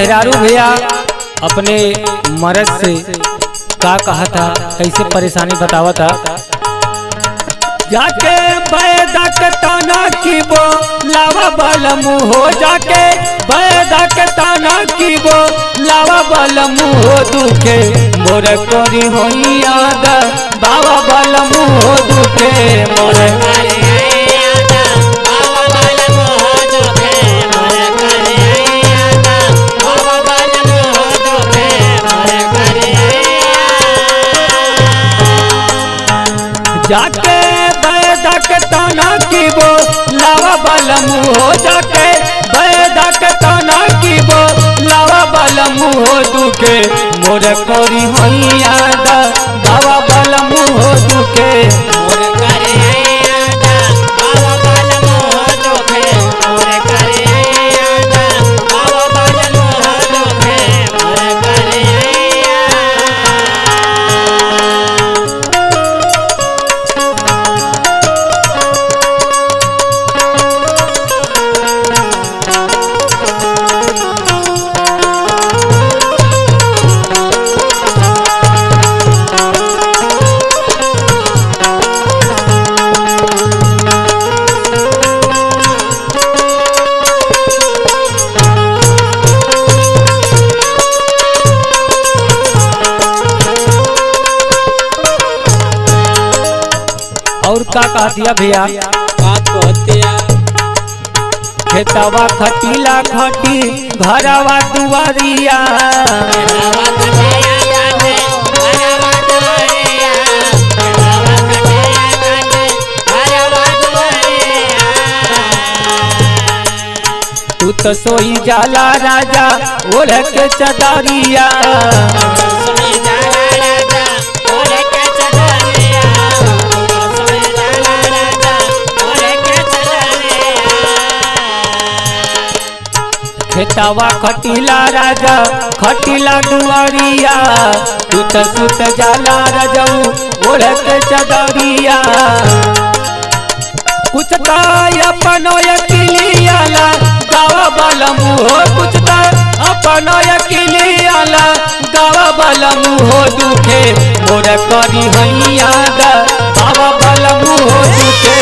मेहरारू भैया अपने मर्द से का कहा था, कैसे परेशानी बतावा था। जाके बैदा के ताना की बो लावा बलमु हो, जाके बैदा के ताना की बो लावा बलमु हो, दुखे मोर करी हो याद बाबा बलमु हो, दुखे मोर जाके बैदा के ताना की बो लावा बलमु हो, जाके बैदा के ताना की बो लावा बलमु हो, दुखे मोर करी हो याद बाबा बलमु हो, दुखे मोर करी याद बाबा बलमु हो, दुखे मोर करी याद बाबा बलमु हो, दुखे मोर करी और का कह दिया भैया, खेतवा खटीला खटी घरवा दुआरिया, तू तो सोई जाला राजा ओढ़ के चदरिया, खेतवा खटीला राजा खटीला दुआरिया, तू तो सुत जाला रजऊ ओढ़ के चदरिया, कुछ अपनो अकेलियाला गावा बलमु हो, कुछ अपनो अकेलियाला गावा बलमु हो, दुखे मोर करी हैया बाबा बलमु हो, दुखे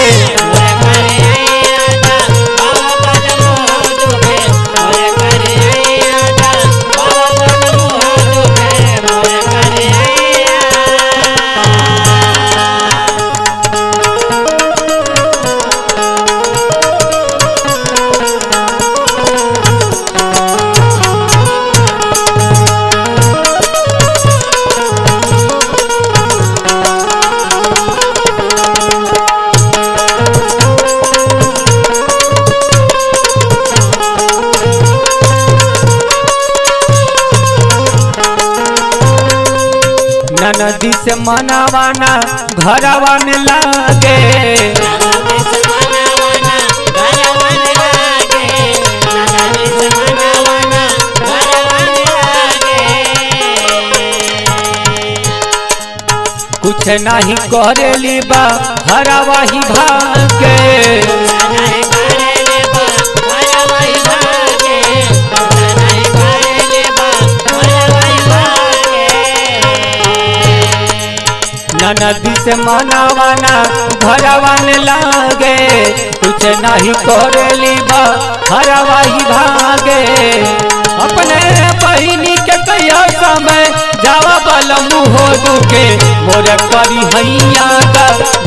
नदी से मनावाना घरवा में लागे, कुछ नहीं करेली बा हरवा ही भागे, नदी से मनावाना घरवा में लागे, कुछ नहीं करेली बा हरवा ही भागे, अपने बहिनी के कहिया समय जावा बलमु हो, दुखे मोर करी हैया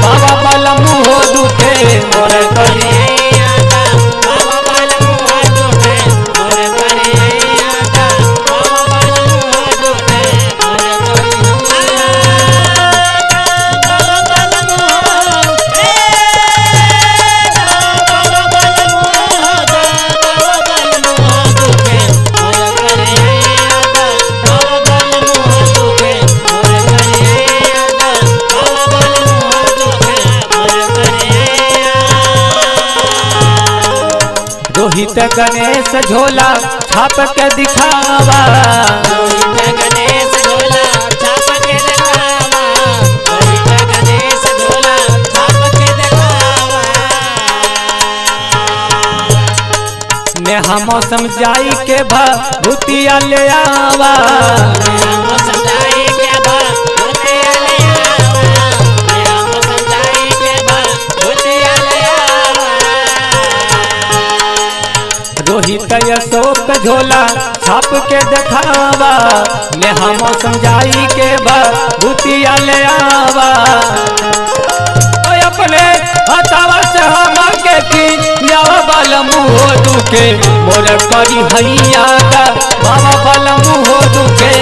बाबा बलमु हो, दुखे मोर करी रोहित गणेश झोला छाप के दिखावा, रोहित गणेश झोला छाप के दिखावा, रोहित गणेश झोला छाप के दिखावा, नेहा मौसम जाई के भभूति भूतिया ले आवा। रोहित अशोक झोला छाप के देखावा, मैं हम समझाई के भूतिया ले आवा। तो अपने हथवा से हम के की जावा बल मुँह दुखे मोर करी हैया का बाबा बल मुँह दुखे